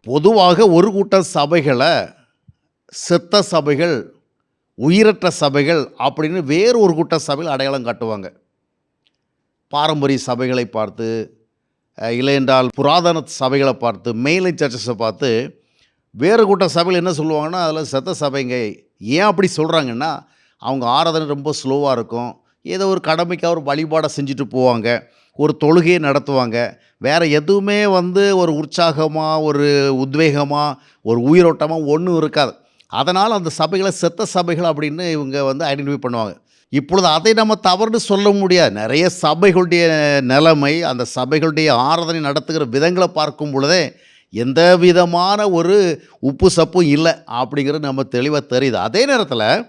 பொதுவாக ஒரு கூட்ட சபைகளை செத்த சபைகள், உயிரற்ற சபைகள் அப்படின்னு வேறு ஒரு கூட்ட சபைகள் அடையாளம் காட்டுவாங்க. பாரம்பரிய சபைகளை பார்த்து, இல்லையென்றால் புராதன சபைகளை பார்த்து, மெயின்லைன் சர்ச்சஸை பார்த்து வேறு கூட்ட சபைகள் என்ன சொல்லுவாங்கன்னா, அதில் செத்த சபைங்க. ஏன் அப்படி சொல்கிறாங்கன்னா, அவங்க ஆராதனை ரொம்ப ஸ்லோவாக இருக்கும். ஏதோ ஒரு கடமைக்காக ஒரு வழிபாடை செஞ்சுட்டு போவாங்க, ஒரு தொழுகையை நடத்துவாங்க. வேறு எதுவுமே ஒரு உற்சாகமாக, ஒரு உத்வேகமாக, ஒரு உயிரோட்டமாக ஒன்றும் இருக்காது. அதனால் அந்த சபைகளை செத்த சபைகள் அப்படின்னு இவங்க ஐடென்டிஃபை பண்ணுவாங்க. இப்பொழுது அதை நம்ம தவறுன்னு சொல்ல முடியாது. நிறைய சபைகளுடைய நிலைமை, அந்த சபைகளுடைய ஆராதனை நடத்துகிற விதங்களை பார்க்கும் பொழுதே எந்த விதமான ஒரு உப்பு சப்பும் இல்லை அப்படிங்கிறது நம்ம தெளிவாக தெரியுது. அதே நேரத்தில்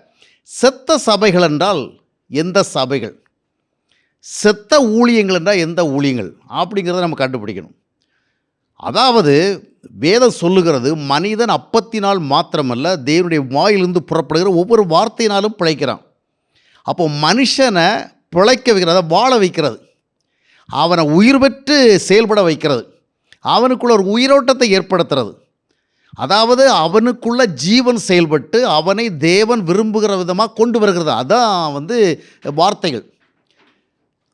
செத்த சபைகள் என்றால் எந்த சபைகள், செத்த ஊழியங்கள் என்றால் எந்த ஊழியங்கள் அப்படிங்கிறத நம்ம கண்டுபிடிக்கணும். அதாவது வேதம் சொல்லுகிறது, மனிதன் அப்பத்தினால் மாத்திரமல்ல தேவனுடைய வாயிலிருந்து புறப்படுகிற ஒவ்வொரு வார்த்தையினாலும் பிழைக்கிறான். அப்போ மனுஷனை பிழைக்க வைக்கிறது, வாழ வைக்கிறது, அவனை உயிர் பெற்று செயல்பட வைக்கிறது, அவனுக்குள்ள ஒரு உயிரோட்டத்தை ஏற்படுத்துறது, அதாவது அவனுக்குள்ள ஜீவன் செயல்பட்டு அவனை தேவன் விரும்புகிற விதமாக கொண்டு வருகிறது. அதான் வார்த்தைகள்.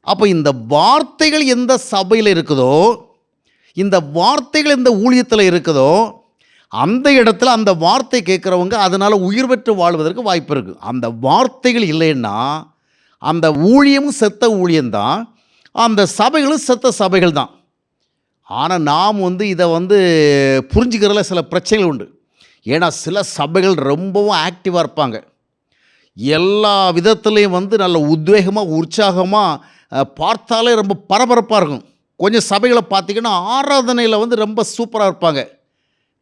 அப்போ இந்த வார்த்தைகள் எந்த சபையில் இருக்குதோ, இந்த வார்த்தைகள் எந்த ஊழியத்தில் இருக்குதோ, அந்த இடத்துல அந்த வார்த்தை கேட்குறவங்க அதனால் உயிர் பெற்று வாழ்வதற்கு வாய்ப்பு இருக்குது. அந்த வார்த்தைகள் இல்லைன்னா அந்த ஊழியமும் செத்த ஊழியம்தான், அந்த சபைகளும் செத்த சபைகள் தான். ஆனால் நாம் இதை புரிஞ்சுக்கிறதுல சில பிரச்சனைகள் உண்டு. ஏன்னா சில சபைகள் ரொம்பவும் ஆக்டிவாக இருப்பாங்க, எல்லா விதத்துலேயும் நல்ல உத்வேகமாக உற்சாகமாக, பார்த்தாலே ரொம்ப பரபரப்பாக இருக்கும். கொஞ்சம் சபைகளை பார்த்திங்கன்னா ஆராதனையில் ரொம்ப சூப்பராக இருப்பாங்க,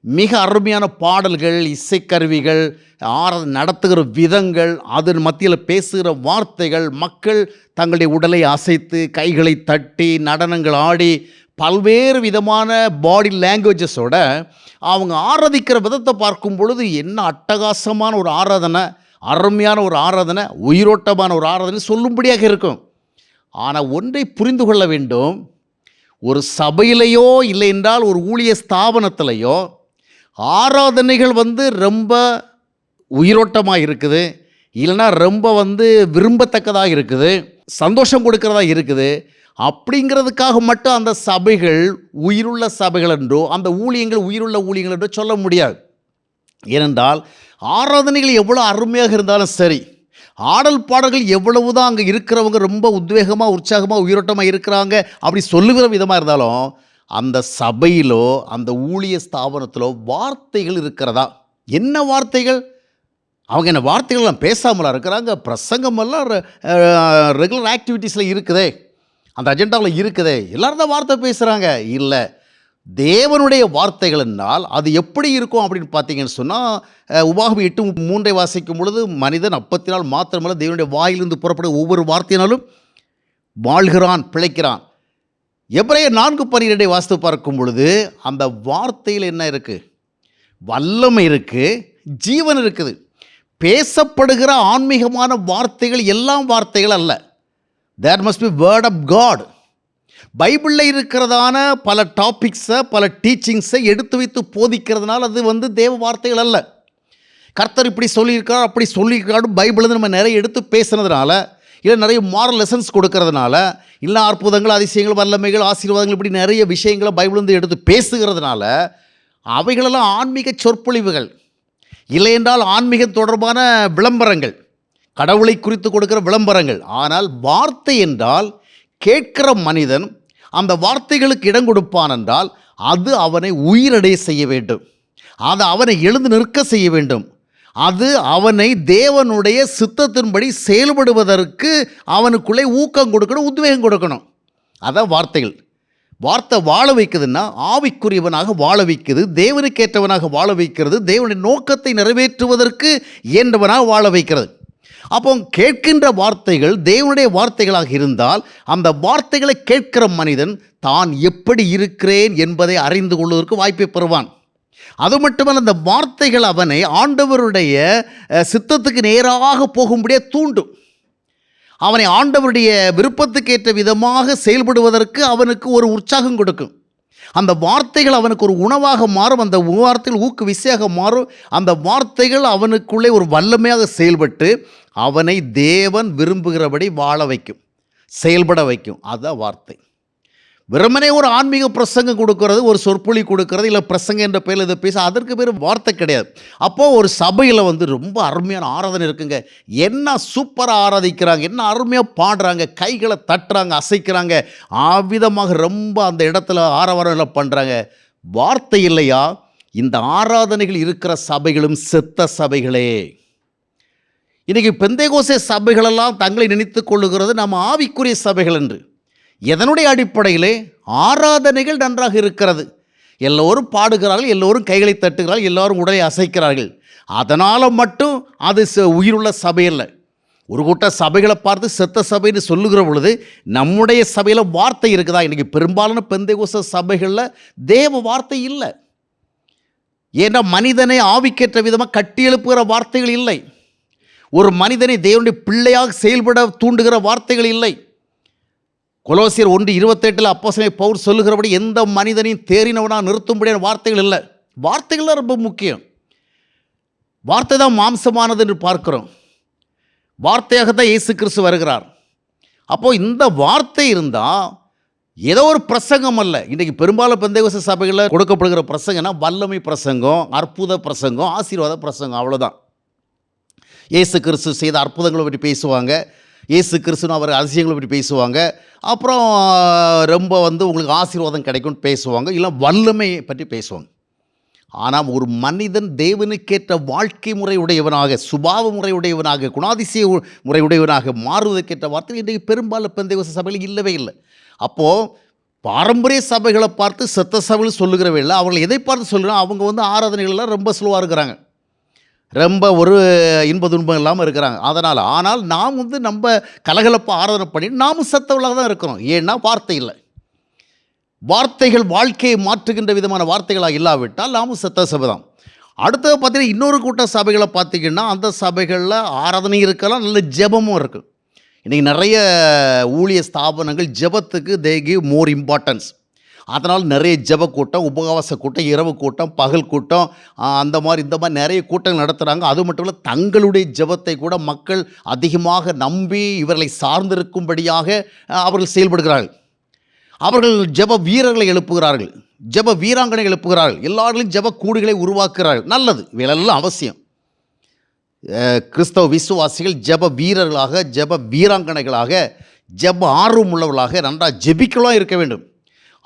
மிக அருமையான பாடல்கள், இசைக்கருவிகள், ஆராதனை நடத்துகிற விதங்கள், அதன் மத்தியில் பேசுகிற வார்த்தைகள், மக்கள் தங்களுடைய உடலை அசைத்து கைகளை தட்டி நடனங்கள் ஆடி பல்வேறு விதமான பாடி லாங்குவேஜஸோட அவங்க ஆராதிக்கிற விதத்தை பார்க்கும் பொழுது என்ன அட்டகாசமான ஒரு ஆராதனை, அருமையான ஒரு ஆராதனை, உயிரோட்டமான ஒரு ஆராதனை சொல்லும்படியாக இருக்கும். ஆனால் ஒன்றை புரிந்து கொள்ள வேண்டும், ஒரு சபையிலையோ இல்லை என்றால் ஒரு ஊழிய ஸ்தாபனத்திலையோ ஆராதனைகள் ரொம்ப உயிரோட்டமாக இருக்குது, இல்லைன்னா ரொம்ப விரும்பத்தக்கதாக இருக்குது, சந்தோஷம் கொடுக்கறதா இருக்குது, அப்படிங்கிறதுக்காக மட்டும் அந்த சபைகள் உயிருள்ள சபைகள் என்றோ அந்த ஊழியங்கள் உயிருள்ள ஊழியங்கள் என்றோ சொல்ல முடியாது. ஏனென்றால் ஆராதனைகள் எவ்வளோ அருமையாக இருந்தாலும் சரி, ஆடல் பாடல்கள் எவ்வளவு தான் அங்கே இருக்கிறவங்க ரொம்ப உத்வேகமாக உற்சாகமாக உயிரோட்டமாக இருக்கிறாங்க அப்படி சொல்லுகிற விதமாக இருந்தாலும், அந்த சபையிலோ அந்த ஊழிய ஸ்தாபனத்திலோ வார்த்தைகள் இருக்கிறதா? என்ன வார்த்தைகள்? அவங்க என்ன வார்த்தைகள்லாம் பேசாமலாம் இருக்கிறாங்க? பிரசங்கமெல்லாம் ரெகுலர் ஆக்டிவிட்டீஸில் இருக்குதே, அந்த அஜெண்டாவில் இருக்குதே, எல்லோரும் தான் வார்த்தை பேசுகிறாங்க. இல்லை, தேவனுடைய வார்த்தைகள் என்னால் அது எப்படி இருக்கும் அப்படின்னு பார்த்தீங்கன்னு சொன்னால், உபாகமம் 8:3 வாசிக்கும் பொழுது, மனிதன் அப்பத்தினால் மாத்திரமல்ல தேவனுடைய வாயிலிருந்து புறப்படும் ஒவ்வொரு வார்த்தையினாலும் வாழ்கிறான், பிழைக்கிறான். எபிரேயர் 4:12 வாசித்து பார்க்கும் பொழுது அந்த வார்த்தையில் என்ன இருக்குது? வல்லமை இருக்குது, ஜீவன் இருக்குது. பேசப்படுகிற ஆன்மீகமான வார்த்தைகள் எல்லாம் வார்த்தைகள் அல்ல. There must be word of God. பைபிளில் இருக்கிறதான பல டாபிக்ஸை, பல டீச்சிங்ஸை எடுத்து வைத்து போதிக்கிறதுனால அது தேவ வார்த்தைகள் அல்ல. கர்த்தர் இப்படி சொல்லியிருக்கார், அப்படி சொல்லியிருக்காரு பைபிள் நம்ம நிறைய எடுத்து பேசுனதுனால, இல்லை நிறைய மாரல் லெசன்ஸ் கொடுக்கறதுனால, இல்லை அற்புதங்கள், அதிசயங்கள், வல்லமைகள், ஆசீர்வாதங்கள், இப்படி நிறைய விஷயங்களை பைபிள் எடுத்து பேசுகிறதுனால அவைகளெல்லாம் ஆன்மீக சொற்பொழிவுகள், இல்லை என்றால் ஆன்மீகம் தொடர்பான விளம்பரங்கள், கடவுளை குறித்து கொடுக்கிற விளம்பரங்கள். ஆனால் வார்த்தை என்றால் கேட்கிற மனிதன் அந்த வார்த்தைகளுக்கு இடம் கொடுப்பான் என்றால் அது அவனை உயிரடைய செய்ய வேண்டும், அது அவனை எழுந்து நிற்க செய்ய வேண்டும், அது அவனை தேவனுடைய சித்தத்தின்படி செயல்படுவதற்கு அவனுக்குள்ளே ஊக்கம் கொடுக்கணும், உத்வேகம் கொடுக்கணும். அதான் வார்த்தைகள். வார்த்தை வாழ வைக்குதுன்னா ஆவிக்குரியவனாக வாழ வைக்குது, தேவனுக்கேற்றவனாக வாழ வைக்கிறது, தேவனுடைய நோக்கத்தை நிறைவேற்றுவதற்கு இயன்றவனாக வாழ வைக்கிறது. அப்போ கேட்கின்ற வார்த்தைகள் தேவனுடைய வார்த்தைகளாக இருந்தால் அந்த வார்த்தைகளை கேட்கிற மனிதன் தான் எப்படி இருக்கிறேன் என்பதை அறிந்து கொள்வதற்கு வாய்ப்பை பெறுவான். அது மட்டுமல்ல, அந்த வார்த்தைகள் அவனை ஆண்டவருடைய சித்தத்துக்கு நேராக போகும்படியே தூண்டும், அவனை ஆண்டவருடைய விருப்பத்துக்கு ஏற்ற விதமாக செயல்படுவதற்கு அவனுக்கு ஒரு உற்சாகம் கொடுக்கும். அந்த வார்த்தைகள் அவனுக்கு ஒரு உணவாக மாறும், அந்த வார்த்தைகள் ஊக்குவிசையாக மாறும், அந்த வார்த்தைகள் அவனுக்குள்ளே ஒரு வல்லமையாக செயல்பட்டு அவனை தேவன் விரும்புகிறபடி வாழ வைக்கும், செயல்பட வைக்கும். அதுதான் வார்த்தை. வெறுமனே ஒரு ஆன்மீக பிரசங்கம் கொடுக்கறது, ஒரு சொற்பொழி கொடுக்கறது, இல்லை பிரசங்கம் என்ற பேரில் இதை பேச, அதற்கு பேர் வார்த்தை கிடையாது. அப்போது ஒரு சபையில் ரொம்ப அருமையான ஆராதனை இருக்குங்க, என்ன சூப்பராக ஆராதிக்கிறாங்க, என்ன அருமையாக பாடுறாங்க, கைகளை தட்டுறாங்க, அசைக்கிறாங்க, ஆவிதமாக ரொம்ப அந்த இடத்துல ஆரவாரம் பண்ணுறாங்க. வார்த்தை இல்லையா? இந்த ஆராதனைகள் இருக்கிற சபைகளும் செத்த சபைகளே. இன்றைக்கி பெந்தேகோஸ்தே சபைகளெல்லாம் தங்களை நினைத்து கொள்ளுகிறது நம்ம ஆவிக்குரிய சபைகள் என்று. எதனுடைய அடிப்படையிலே? ஆராதனைகள் நன்றாக இருக்கிறது, எல்லோரும் பாடுகிறார்கள், எல்லோரும் கைகளை தட்டுகிறார்கள், எல்லோரும் உடலை அசைக்கிறார்கள், அதனால் மட்டும் அது உயிருள்ள சபை இல்லை. ஒரு கூட்ட சபைகளை பார்த்து செத்த சபைன்னு சொல்லுகிற பொழுது நம்முடைய சபையில் வார்த்தை இருக்குதா? இன்றைக்கி பெரும்பாலான பெந்தேகோஸ்தே சபைகளில் தேவ வார்த்தை இல்லை. ஏன்னா மனிதனை ஆவிக்கேற்ற விதமாக கட்டி எழுப்புகிற வார்த்தைகள் இல்லை, ஒரு மனிதனை தேவனுடைய பிள்ளையாக செயல்பட தூண்டுகிற வார்த்தைகள் இல்லை. கொலோசியர் 1:28 அப்போஸ்தலன் பவுல் சொல்லுகிறபடி எந்த மனிதனையும் தேறினவனாக நிறுத்தும்படியான வார்த்தைகள் இல்லை. வார்த்தைகள் தான் ரொம்ப முக்கியம். வார்த்தை தான் மாம்சமானது என்று பார்க்கிறோம். வார்த்தையாகத்தான் இயேசு கிறிஸ்து வருகிறார். அப்போது இந்த வார்த்தை இருந்தால் ஏதோ ஒரு பிரசங்கம் அல்ல. இன்றைக்கி பெரும்பாலும் பெந்தேகோஸ்தே சபைகளில் கொடுக்கப்படுகிற பிரசங்கம்னா வல்லமை பிரசங்கம், அற்புத பிரசங்கம், ஆசீர்வாத பிரசங்கம், அவ்வளோதான். இயேசு கிறிஸ்து செய்த அற்புதங்களை பற்றி பேசுவாங்க, இயேசு கிறிஸ்துன்னு அவர் அதிசயங்களை பற்றி பேசுவாங்க, அப்புறம் ரொம்ப உங்களுக்கு ஆசீர்வாதம் கிடைக்கும்னு பேசுவாங்க, இல்லை வல்லமையை பற்றி பேசுவாங்க. ஆனால் ஒரு மனிதன் தேவனுக்கேற்ற வாழ்க்கை முறை உடையவனாக, சுபாவ முறை உடையவனாக, குணாதிசய முறை உடையவனாக மாறுவதற்கேற்ற வார்த்தை இன்றைக்கு பெரும்பாலும் பெந்தேகோஸ்தே சபையில் இல்லவே இல்லை. அப்போது பாரம்பரிய சபைகளை பார்த்து செத்த சபைகள் சொல்லுகிறவே இல்லை. அவர்கள் எதை பார்த்து சொல்லுறாங்க? அவங்க ஆராதனைகள்லாம் ரொம்ப ஸ்லோவாக இருக்கிறாங்க, ரொம்ப ஒரு இன்ப துன்பம் இல்லாமல் இருக்கிறாங்க. ஆனால் நாம் நம்ம கலகலப்பாக ஆராதனை பண்ணி நாமும் செத்தவர்களாக தான் இருக்கிறோம். ஏன்னா வார்த்தை இல்லை. வார்த்தைகள் வாழ்க்கையை மாற்றுகின்ற விதமான வார்த்தைகளாக இல்லாவிட்டால் நாமும் செத்த சபை தான். அடுத்தது பார்த்தீங்கன்னா இன்னொரு கூட்ட சபைகளை பார்த்திங்கன்னா அந்த சபைகளில் ஆராதனை இருக்கலாம், நல்ல ஜெபமும் இருக்குது. இன்றைக்கி நிறைய ஊழிய ஸ்தாபனங்கள் ஜெபத்துக்கு தே கிவ் மோர் இம்பார்ட்டன்ஸ். அதனால் நிறைய ஜெப கூட்டம், உபவாச கூட்டம், இரவு கூட்டம், பகல் கூட்டம், இந்த மாதிரி நிறைய கூட்டங்கள் நடத்துகிறாங்க. அது மட்டும் இல்லை, தங்களுடைய ஜெபத்தை கூட மக்கள் அதிகமாக நம்பி இவர்களை சார்ந்திருக்கும்படியாக அவர்கள் செயல்படுகிறார்கள். அவர்கள் ஜெப வீரர்களை எழுப்புகிறார்கள், ஜெப வீராங்கனை எழுப்புகிறார்கள், எல்லாரிலும் ஜெப கூடுகளை உருவாக்குகிறார்கள். நல்லது, இவையெல்லாம் அவசியம். கிறிஸ்தவ விசுவாசிகள் ஜெப வீரர்களாக, ஜெப வீராங்கனைகளாக, ஜெப ஆர்வம் உள்ளவர்களாக நன்றாக ஜெபிக்கலாம் இருக்க வேண்டும்.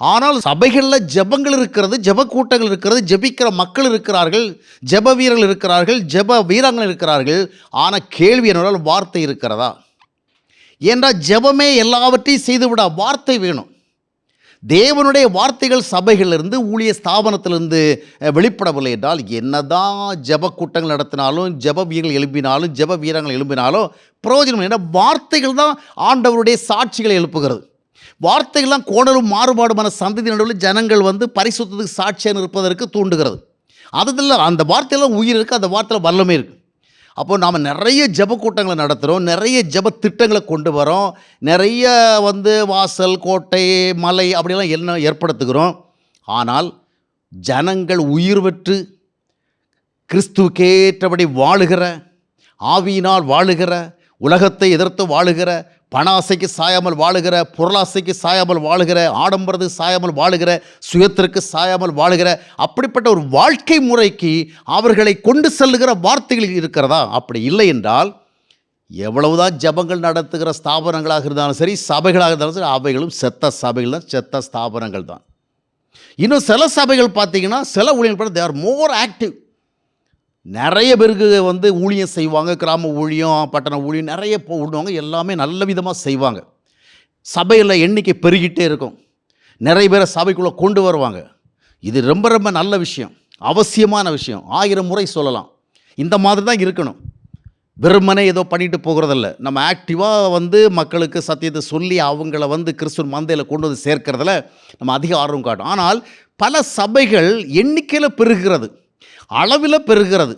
ஆனால் சபைகளில் ஜெபங்கள் இருக்கிறது, ஜெப கூட்டங்கள் இருக்கிறது, ஜெபிக்கிற மக்கள் இருக்கிறார்கள், ஜெப வீரர்கள் இருக்கிறார்கள், ஜெப வீராங்கனை இருக்கிறார்கள். ஆனால் கேள்வி என்னவென்றால் வார்த்தை இருக்கிறதா? ஏன்றால் ஜெபமே எல்லாவற்றையும் செய்துவிட வார்த்தை வேணும். தேவனுடைய வார்த்தைகள் சபைகளிலிருந்து, ஊழிய ஸ்தாபனத்திலிருந்து வெளிப்படவில்லை என்றால் என்னதான் ஜெப கூட்டங்கள் நடத்தினாலும், ஜெப வீரர்கள் எழுப்பினாலும், ஜெப வீரர்கள் எழுப்பினாலும் பிரயோஜனம். ஏன்னா வார்த்தைகள் தான் ஆண்டவருடைய சாட்சிகளை எழுப்புகிறது. வார்த்தைகள்லாம் கோணலும் மாறுபாடுமான சந்ததி நடுவில் ஜனங்கள் பரிசுத்தத்துக்கு சாட்சியாக இருப்பதற்கு தூண்டுகிறது. அதில் அந்த வார்த்தையெல்லாம் உயிர் இருக்குது, அந்த வார்த்தையில் வல்லமை இருக்குது. அப்போது நாம் நிறைய ஜெப கூட்டங்களை நடத்துகிறோம், நிறைய ஜெப திட்டங்களை கொண்டு வரோம், நிறைய வாசல், கோட்டை, மலை அப்படிலாம் என்ன ஏற்படுத்துகிறோம். ஆனால் ஜனங்கள் உயிர் பெற்று கிறிஸ்துவுக்கேற்றபடி வாழுகிற, ஆவியினால் வாழுகிற, உலகத்தை எதிர்த்து வாழுகிற, பண ஆசைக்கு சாயாமல் வாழுகிற, பொருளாசைக்கு சாயாமல் வாழுகிற, ஆடம்பரத்துக்கு சாயாமல் வாழுகிற, சுயத்திற்கு சாயாமல் வாழுகிற அப்படிப்பட்ட ஒரு வாழ்க்கை முறைக்கு அவர்களை கொண்டு செல்லுகிற வார்த்தைகள் இருக்கிறதா? அப்படி இல்லை என்றால் எவ்வளவுதான் ஜபங்கள் நடத்துகிற ஸ்தாபனங்களாக இருந்தாலும் சரி, சபைகளாக இருந்தாலும் சரி, அவைகளும் செத்த சபைகள் தான், செத்த ஸ்தாபனங்கள் தான். இன்னும் சில சபைகள் பார்த்திங்கன்னா சில ஊழியர்கள் தே ஆர் மோர் ஆக்டிவ். நிறைய பேருக்கு ஊழியம் செய்வாங்க, கிராம ஊழியம், பட்டண ஊழியம் நிறைய விடுவாங்க, எல்லாமே நல்ல விதமாக செய்வாங்க. சபையில் எண்ணிக்கை பெருகிட்டே இருக்கும், நிறைய பேரை சபைக்குள்ளே கொண்டு வருவாங்க. இது ரொம்ப ரொம்ப நல்ல விஷயம், அவசியமான விஷயம். 1000 முறை சொல்லலாம். இந்த மாதிரி தான் இருக்கணும். வெறுமனே ஏதோ பண்ணிட்டு போகிறதில்ல. நம்ம ஆக்டிவாக மக்களுக்கு சத்தியத்தை சொல்லி அவங்கள கிறிஸ்துவ மந்தையில் கொண்டு சேர்க்கிறதுல நம்ம அதிக ஆர்வம் காட்டும். ஆனால் பல சபைகள் எண்ணிக்கையில் பெருகிறது, அளவில் பெருகிறது.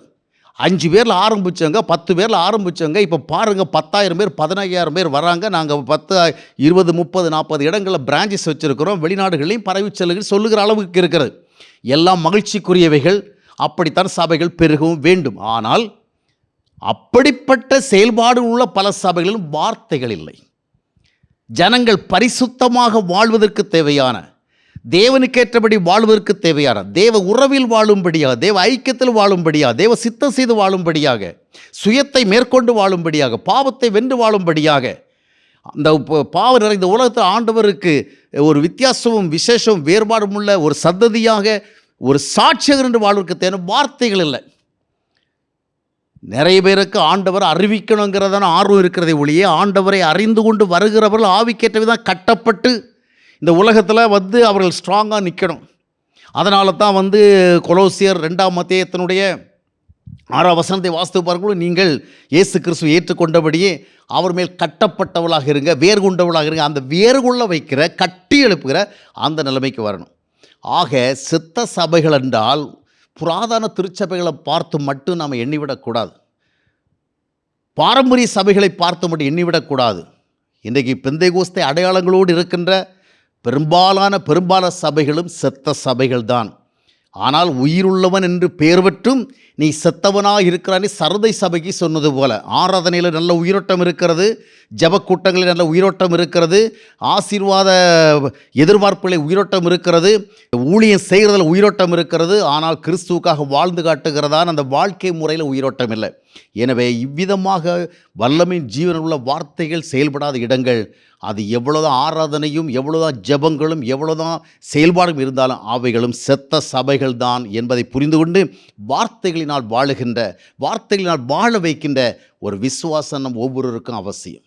5 பேரில் ஆரம்பித்தவங்க 10 பேரில் ஆரம்பித்தவங்க இப்போ பாருங்கள் 10,000 பேர் 15,000 பேர் வராங்க. நாங்கள் 10 20 30 40 இடங்களில் பிரான்ச்சஸ் வச்சுருக்கிறோம். வெளிநாடுகளையும் பரவி செல்லுங்கள் சொல்லுகிற அளவுக்கு இருக்கிறது. எல்லாம் மகிழ்ச்சிக்குரியவைகள். அப்படித்தான் சபைகள் பெருகவும் வேண்டும். ஆனால் அப்படிப்பட்ட செயல்பாடு உள்ள பல சபைகளிலும் வார்த்தைகள் இல்லை. ஜனங்கள் பரிசுத்தமாக வாழ்வதற்கு தேவையான, தேவனுக்கேற்றபடி வாழ்வதற்கு தேவையான, தேவ உறவில் வாழும்படியாக, தேவ ஐக்கியத்தில் வாழும்படியாக, தேவ சித்தம் செய்து வாழும்படியாக, சுயத்தை மேற்கொண்டு வாழும்படியாக, பாவத்தை வென்று வாழும்படியாக, அந்த பாவம் நிறைந்த உலகத்தில் ஆண்டவருக்கு ஒரு வித்தியாசமும் விசேஷமும் வேறுபாடும் உள்ள ஒரு சந்ததியாக, ஒரு சாட்சியர் என்று வாழ்வதற்கு தேவையான வார்த்தைகள் இல்லை. நிறைய பேருக்கு ஆண்டவர் அறிவிக்கணுங்கிறதான ஆர்வம் இருக்கிறதை ஒழிய, ஆண்டவரை அறிந்து கொண்டு வருகிறவர்கள் ஆவிக்கேற்ற விதம் கட்டப்பட்டு இந்த உலகத்தில் அவர்கள் ஸ்ட்ராங்காக நிற்கணும். அதனால தான் கொலோசியர் 2ஆம் அத்தியாயத்தினுடைய 6ஆம் வசனத்தை வாசித்து பார்க்கும்போது, நீங்கள் இயேசு கிறிஸ்துவை ஏற்றுக்கொண்டபடியே அவர் மேல் கட்டப்பட்டவளாக இருங்க, வேறு கொண்டவளாக இருங்க. அந்த வேறு கொள்ள வைக்கிற, கட்டி எழுப்புகிற அந்த நிலைமைக்கு வரணும். ஆக சித்த சபைகள் என்றால் புராதன திருச்சபைகளை பார்த்து மட்டும் நாம் எண்ணிவிடக்கூடாது. பாரம்பரிய சபைகளை பார்த்து மட்டும் எண்ணிவிடக்கூடாது. இன்றைக்கு பெந்தைகோஸ்தே அடையாளங்களோடு இருக்கின்ற பெரும்பாலான சபைகளும் செத்த சபைகள் தான். ஆனால் உயிருள்ளவன் என்று பெயர் பெற்றும் நீ செத்தவனாக இருக்கிறானே சரதை சபைக்கு சொன்னது போல, ஆராதனையில் நல்ல உயிரோட்டம் இருக்கிறது, ஜபக்கூட்டங்களில் நல்ல உயிரோட்டம் இருக்கிறது, ஆசீர்வாத எதிர்பார்ப்புகளில் உயிரோட்டம் இருக்கிறது, ஊழியம் செய்கிறதில் உயிரோட்டம் இருக்கிறது. ஆனால் கிறிஸ்துவுக்காக வாழ்ந்து காட்டுகிறதான் அந்த வாழ்க்கை முறையில் உயிரோட்டம் இல்லை. எனவே இவ்விதமாக வல்லமையின் ஜீவனுள்ள வார்த்தைகள் செயல்படாத இடங்கள், அது எவ்வளோதான் ஆராதனையும் எவ்வளோதான் ஜெபங்களும் எவ்வளோதான் செயல்பாடும் இருந்தாலும் அவைகளும் செத்த சபைகள் தான் என்பதை புரிந்து கொண்டு வார்த்தைகளினால் வாழுகின்ற, வார்த்தைகளினால் வாழ வைக்கின்ற ஒரு விசுவாசம் நம் ஒவ்வொருவருக்கும் அவசியம்.